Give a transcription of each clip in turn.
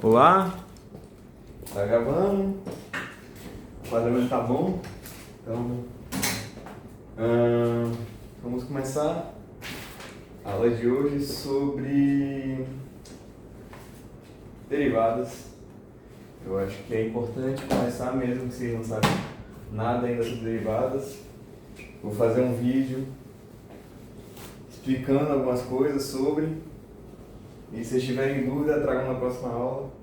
Olá, tá gravando, o enquadramento tá bom, então vamos começar a aula de hoje sobre derivadas. Eu acho que é importante começar mesmo que vocês não sabem nada ainda sobre derivadas. Vou fazer um vídeo explicando algumas coisas sobre, e se vocês tiverem dúvida, tragam na próxima aula.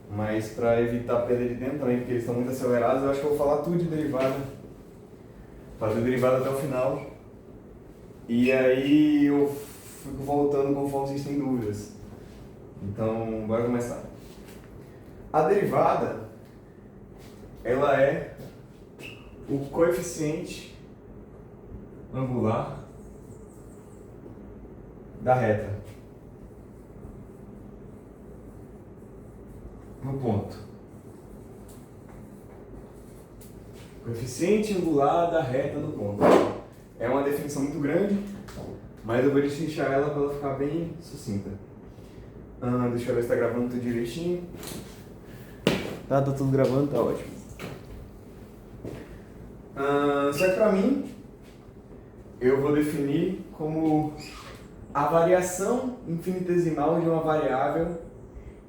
Mas para evitar perda de tempo também, porque eles estão muito acelerados, eu acho que eu vou falar tudo de derivada. Fazer derivada até o final. E aí eu fico voltando conforme vocês têm dúvidas. Então, bora começar. A derivada, ela é o coeficiente angular da reta no ponto. Coeficiente angular da reta no ponto. É uma definição muito grande, mas eu vou destrinchar ela para ela ficar bem sucinta. Deixa eu ver se está gravando tudo direitinho. Tá tudo gravando, tá ótimo. Só que para mim, eu vou definir como a variação infinitesimal de uma variável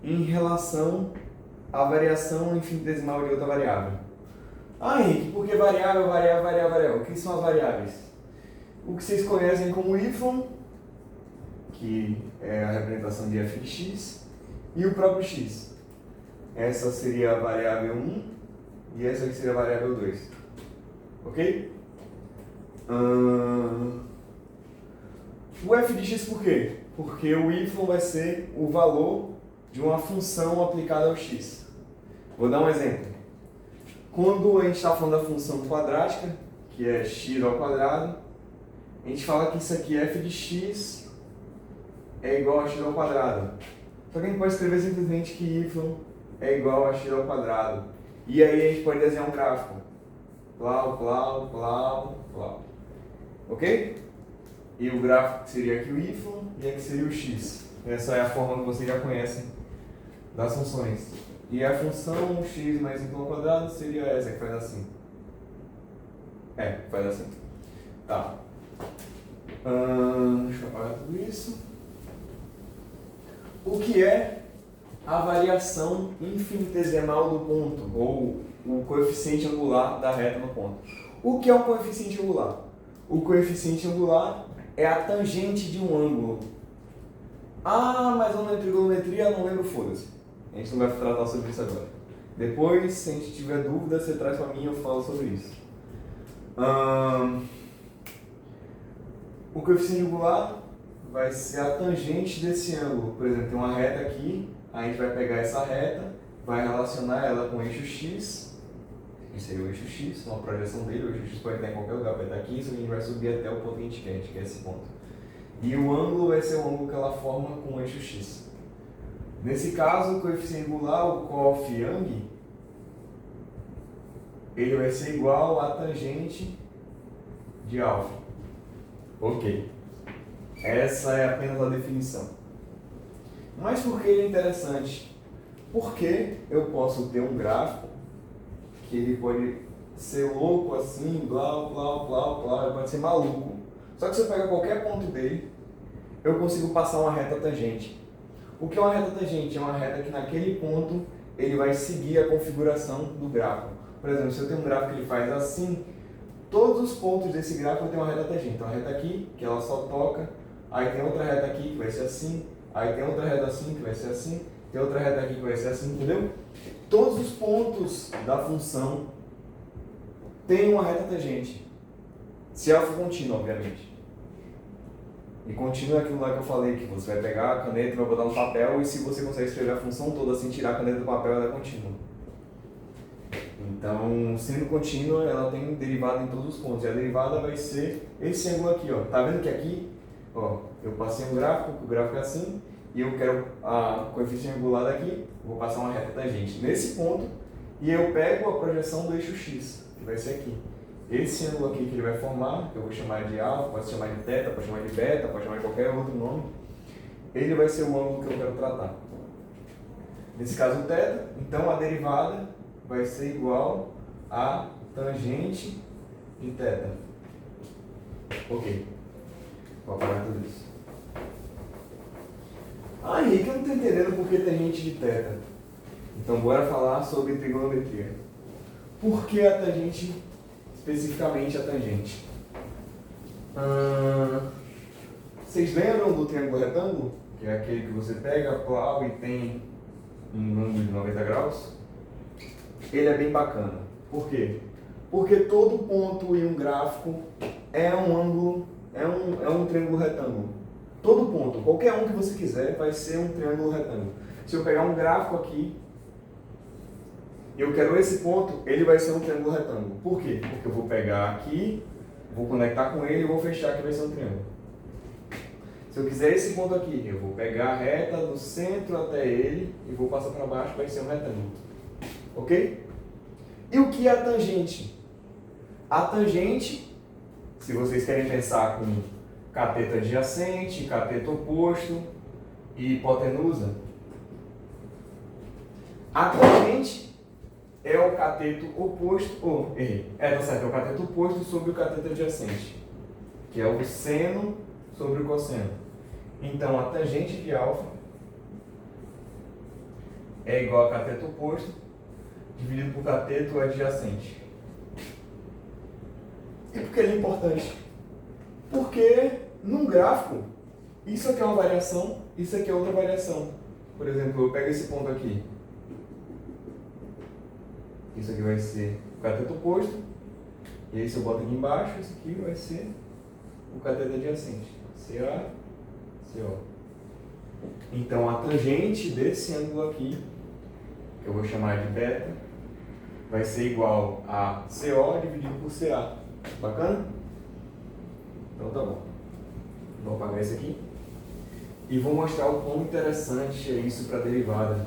em relação à variação infinitesimal de outra variável. Henrique, por que variável? O que são as variáveis? O que vocês conhecem como y, que é a representação de f de x, e o próprio x. Essa seria a variável 1 e essa aqui seria a variável 2. Ok? O f de x por quê? Porque o y vai ser o valor de uma função aplicada ao x. Vou dar um exemplo. Quando a gente está falando da função quadrática, que é x ao quadrado, a gente fala que isso aqui, f de x, é igual a x ao quadrado. Só que a gente pode escrever simplesmente que y é igual a x ao quadrado. E aí a gente pode desenhar um gráfico. Plau. Ok? E o gráfico seria aqui o y e aqui seria o x. Essa é a forma que vocês já conhecem das funções. E a função x mais y ao quadrado seria essa, que faz assim. Faz assim. Tá. Deixa eu apagar tudo isso. O que é a variação infinitesimal do ponto, ou o coeficiente angular da reta no ponto? O que é um coeficiente angular? O coeficiente angular é a tangente de um ângulo. Mas eu não lembro trigonometria, não lembro, foda-se. A gente não vai tratar sobre isso agora. Depois, se a gente tiver dúvida, você traz para mim e eu falo sobre isso. O coeficiente angular vai ser a tangente desse ângulo. Por exemplo, tem uma reta aqui, a gente vai pegar essa reta, vai relacionar ela com o eixo x, que seria o eixo x, uma projeção dele. O eixo x pode estar em qualquer lugar, pode estar aqui, isso a gente vai subir até o ponto que a gente quer, que é esse ponto. E o ângulo vai ser o ângulo que ela forma com o eixo x. Nesse caso, o coeficiente angular, o cof Young, ele vai ser igual à tangente de alfa. Ok. Essa é apenas a definição. Mas por que ele é interessante? Porque eu posso ter um gráfico que ele pode ser louco assim, blá, ele pode ser maluco. Só que se eu pegar qualquer ponto dele, eu consigo passar uma reta tangente. O que é uma reta tangente? É uma reta que naquele ponto ele vai seguir a configuração do gráfico. Por exemplo, se eu tenho um gráfico que ele faz assim, todos os pontos desse gráfico tem uma reta tangente. Então, a reta aqui, que ela só toca, aí tem outra reta aqui que vai ser assim, aí tem outra reta assim que vai ser assim, tem outra reta aqui que vai ser assim, entendeu? Todos os pontos da função têm uma reta tangente, se ela for contínua, obviamente. E contínua é aquilo lá que eu falei, que você vai pegar a caneta e vai botar no papel, e se você consegue escrever a função toda sem tirar a caneta do papel, ela é contínua. Então, sendo contínua, ela tem derivada em todos os pontos. E a derivada vai ser esse ângulo aqui, ó. Tá vendo que aqui, ó, eu passei um gráfico, o gráfico é assim, e eu quero a coeficiente angular daqui, vou passar uma reta tangente nesse ponto, e eu pego a projeção do eixo x, que vai ser aqui. Esse ângulo aqui que ele vai formar, que eu vou chamar de alfa, pode chamar de teta, pode chamar de beta, pode chamar de qualquer outro nome, ele vai ser o ângulo que eu quero tratar. nesse caso θ, então a derivada vai ser igual a tangente de θ. Ok, vou apagar tudo isso. Ah, Henrique, eu não estou entendendo por que tangente de θ. Então bora falar sobre trigonometria. Por que a tangente, especificamente a tangente? Vocês lembram do triângulo retângulo? Que é aquele que você pega, plau e tem um ângulo de 90 graus? Ele é bem bacana. Por quê? Porque todo ponto em um gráfico é um ângulo, é um triângulo retângulo. Todo ponto, qualquer um que você quiser, vai ser um triângulo retângulo. Se eu pegar um gráfico aqui, eu quero esse ponto, ele vai ser um triângulo retângulo. Por quê? Porque eu vou pegar aqui, vou conectar com ele e vou fechar aqui, vai ser um triângulo. Se eu quiser esse ponto aqui, eu vou pegar a reta do centro até ele e vou passar para baixo, vai ser um retângulo. Ok? E o que é a tangente? A tangente, se vocês querem pensar com cateto adjacente, cateto oposto e hipotenusa, a tangente é o cateto oposto, tá certo, é o cateto oposto sobre o cateto adjacente, que é o seno sobre o cosseno. Então, a tangente de alfa é igual a cateto oposto dividido por cateto adjacente. E por que ele é importante? Porque, num gráfico, isso aqui é uma variação, isso aqui é outra variação. Por exemplo, eu pego esse ponto aqui. Isso aqui vai ser o cateto oposto. E aí, se eu boto aqui embaixo, isso aqui vai ser o cateto adjacente. CA, CO. Então, a tangente desse ângulo aqui, que eu vou chamar de beta, vai ser igual a CO dividido por CA. Bacana? Então tá bom. Vou apagar isso aqui. E vou mostrar o quão interessante é isso para a derivada.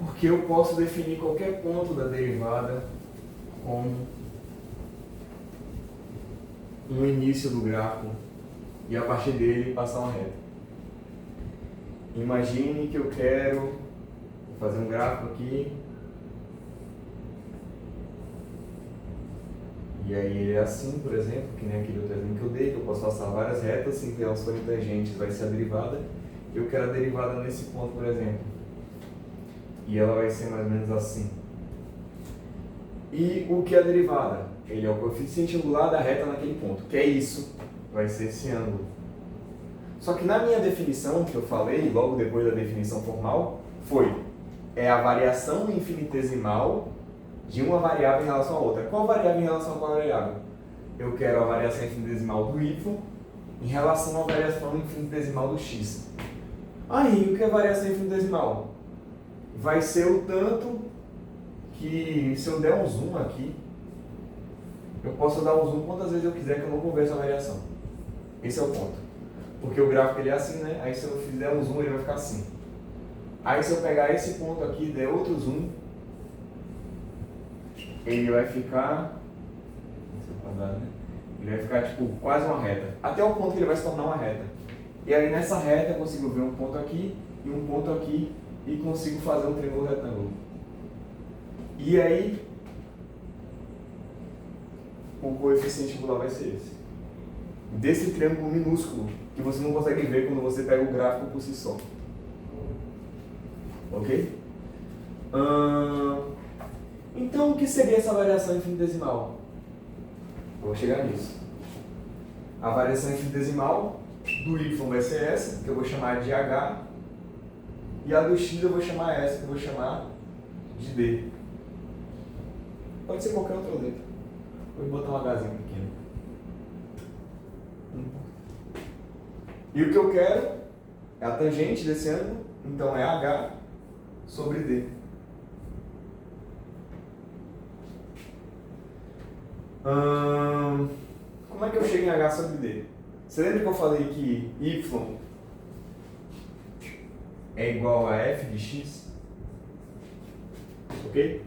Porque eu posso definir qualquer ponto da derivada como um início do gráfico e a partir dele passar uma reta. Imagine que eu quero fazer um gráfico aqui e aí ele é assim, por exemplo, que nem aquele outro exemplo que eu dei, que eu posso passar várias retas, se elas forem tangentes vai ser a derivada. Eu quero a derivada nesse ponto, por exemplo, e ela vai ser mais ou menos assim. E o que é a derivada? Ele é o coeficiente angular da reta naquele ponto, que é isso, vai ser esse ângulo. Só que na minha definição, que eu falei logo depois da definição formal, é a variação infinitesimal de uma variável em relação a outra. Qual variável em relação a qual variável? Eu quero a variação infinitesimal do y em relação à variação infinitesimal do x. Aí, o que é variação infinitesimal? Vai ser o tanto que, se eu der um zoom aqui, eu posso dar um zoom quantas vezes eu quiser que eu não conversa a variação. Esse é o ponto. Porque o gráfico ele é assim, né? Aí se eu fizer um zoom ele vai ficar assim. Aí se eu pegar esse ponto aqui e der outro zoom, ele vai ficar... Ele vai ficar tipo quase uma reta. Até o ponto que ele vai se tornar uma reta. E aí nessa reta eu consigo ver um ponto aqui e um ponto aqui e consigo fazer um triângulo retângulo. E aí o coeficiente angular vai ser esse. Desse triângulo minúsculo que você não consegue ver quando você pega o gráfico por si só. Ok? Então, o que seria essa variação infinitesimal? Vou chegar nisso. A variação infinitesimal do y vai ser essa, que eu vou chamar de h, e a do x eu vou chamar essa, que eu vou chamar de d. Pode ser qualquer outra letra. Vou botar um hzinho pequeno. E o que eu quero é a tangente desse ângulo, então é h sobre d. Como é que eu chego em h sobre d? Você lembra que eu falei que y é igual a f de x? Ok?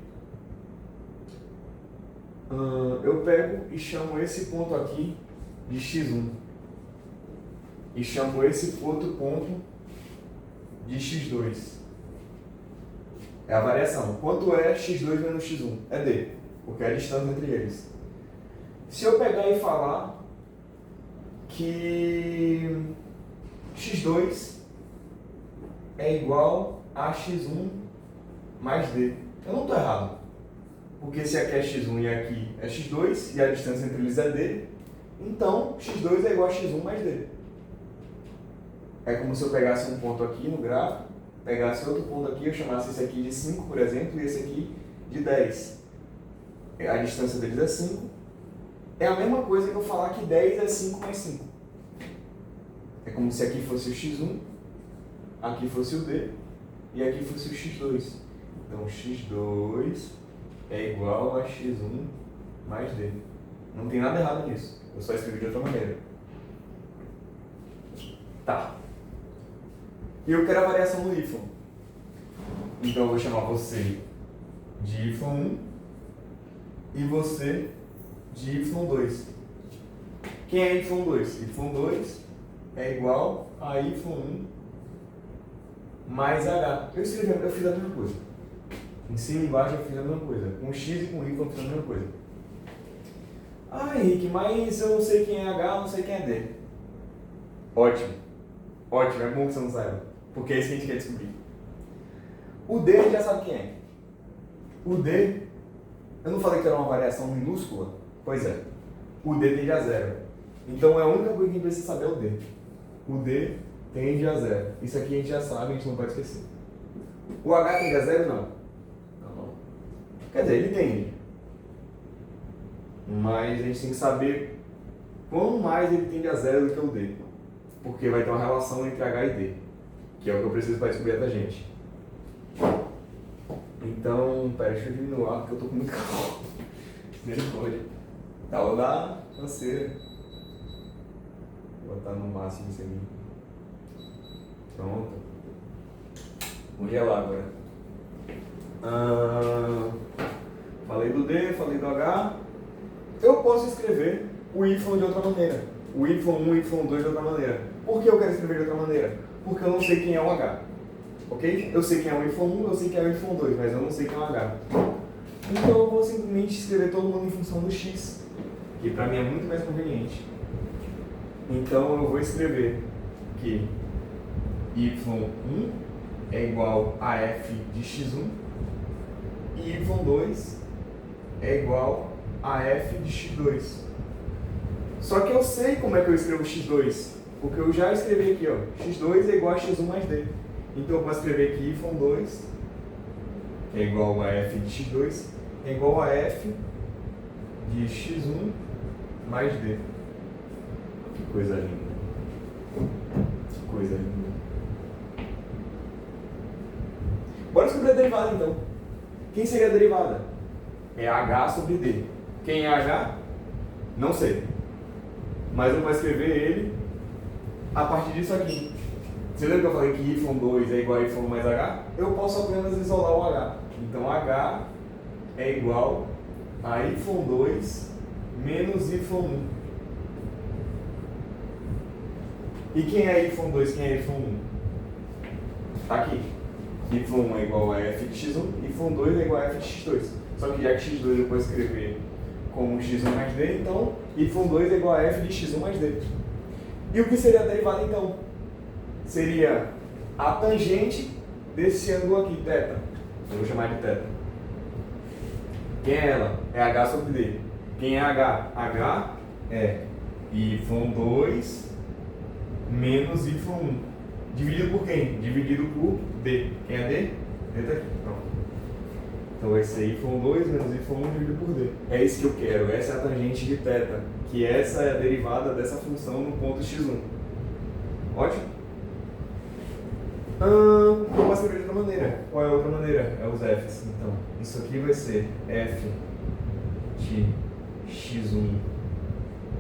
Eu pego e chamo esse ponto aqui de x1 e chamo esse outro ponto de x2. É a variação. Quanto é x2 menos x1? É d, porque é a distância entre eles. Se eu pegar e falar que x2 é igual a x1 mais d, eu não estou errado. Porque se aqui é x1 e aqui é x2, e a distância entre eles é d, então x2 é igual a x1 mais d. É como se eu pegasse um ponto aqui no gráfico, pegasse outro ponto aqui, eu chamasse esse aqui de 5, por exemplo, e esse aqui de 10. A distância deles é 5. É a mesma coisa que eu falar que 10 é 5 mais 5. É como se aqui fosse o x1, aqui fosse o d, e aqui fosse o x2. Então, x2 é igual a x1 mais d. Não tem nada errado nisso. Eu só escrevi de outra maneira. Tá. E eu quero a variação do y. Então, eu vou chamar você de y1 e você de y2. Quem é y2? y2 é igual a y1 mais h. Eu fiz a mesma coisa. Em cima e embaixo eu fiz a mesma coisa. Com x e com y eu fiz a mesma coisa. Ah, Henrique, mas eu não sei quem é h, não sei quem é d. Ótimo. Ótimo, é bom que você não saiba. Porque é isso que a gente quer descobrir. O d a gente já sabe quem é. O d, eu não falei que era uma variação minúscula? Pois é. O d tende a zero. Então é a única coisa que a gente precisa saber é o d. O d tende a zero. Isso aqui a gente já sabe, a gente não pode esquecer. O h tende a zero? Não. Não. Quer dizer, ele tende. Mas a gente tem que saber quão mais ele tende a zero do que o d. Porque vai ter uma relação entre h e d. Que é o que eu preciso para descobrir a tangente. Então, pera, deixa eu diminuir o ar, porque eu tô com muito calor. Misericórdia. Tá, vou dar canseira. Vou botar no máximo isso aqui. Pronto. Vou gelar agora. Falei do D, falei do H. Eu posso escrever o Y de outra maneira. O Y1 e Y2 de outra maneira. Por que eu quero escrever de outra maneira? Porque eu não sei quem é o H. Ok? Eu sei quem é o Y1, eu sei quem é o Y2, mas eu não sei quem é o H. Então eu vou simplesmente escrever todo mundo em função do X, que para mim é muito mais conveniente. Então eu vou escrever que Y1 é igual a F de X1 e Y2 é igual a F de X2. Só que eu sei como é que eu escrevo X2, porque eu já escrevi aqui, ó, X2 é igual a X1 mais D. Então eu posso escrever aqui Y2, que é igual a F de X2, é igual a F de X1 mais D. Que coisa linda. Que coisa linda. Bora descobrir a derivada então. Quem seria a derivada? É H sobre D. Quem é H? Não sei. Mas eu vou escrever ele a partir disso aqui. Você lembra que eu falei que Y2 é igual a Y1 mais H? Eu posso apenas isolar o H. Então H é igual a Y2 menos Y1. E quem é Y2? Quem é Y1? Tá aqui. Y1 é igual a F de X1, Y2 é igual a F de X2. Só que já que X2 eu vou escrever como X1 mais D, então Y2 é igual a F de X1 mais D. E o que seria a derivada então? Seria a tangente desse ângulo aqui, θ. Eu vou chamar de θ. Quem é ela? É H sobre D. Quem é H? H é Y2 menos Y1. Dividido por quem? Dividido por D. Quem é D? D tá aqui. Pronto. Então vai ser Y2 menos Y1 dividido por D. É isso que eu quero. Essa é a tangente de θ. Que essa é a derivada dessa função no ponto x1. Ótimo? Eu posso escrever de outra maneira. Qual é a outra maneira? É os F's. Então, isso aqui vai ser F de x1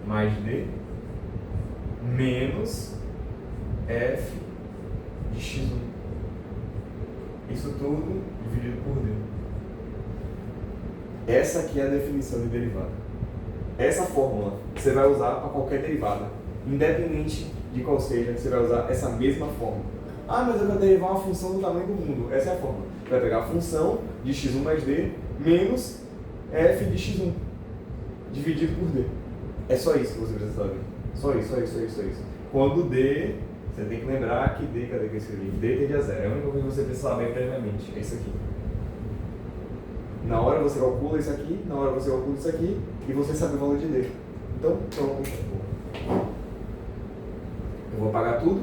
mais D menos F de x1. Isso tudo dividido por D. Essa aqui é a definição de derivada. Essa fórmula você vai usar para qualquer derivada. Independente de qual seja, você vai usar essa mesma fórmula. Ah, mas eu quero derivar uma função do tamanho do mundo. Essa é a fórmula. Você vai pegar a função de x1 mais d menos f de x1 dividido por d. É só isso que você precisa saber. Só isso. Quando d, você tem que lembrar que d, cadê que eu escrevi? D tende a zero. É a única coisa que você precisa saber previamente. É isso aqui. Na hora você calcula isso aqui, na hora você calcula isso aqui, e você sabe o valor de d. Então, pronto. Eu vou apagar tudo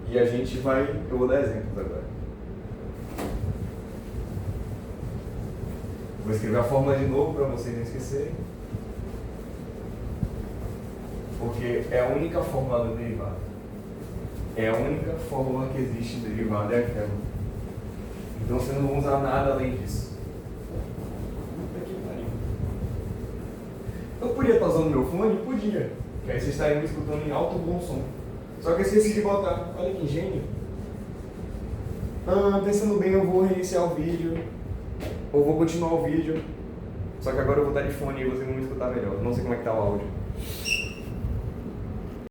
e a gente vai... Eu vou dar exemplos agora. Vou escrever a fórmula de novo para vocês não esquecerem. Porque é a única fórmula do derivado. É a única fórmula que existe em derivado, é aquela. Então você não vai usar nada além disso. Puta que pariu. Eu podia estar usando meu fone? Podia. Que aí vocês estariam me escutando em alto bom som. Só que eu esqueci de botar. Olha que gênio. Pensando bem, eu vou reiniciar o vídeo. Ou vou continuar o vídeo. Só que agora eu vou estar de fone e vocês vão me escutar melhor. Não sei como é que tá o áudio.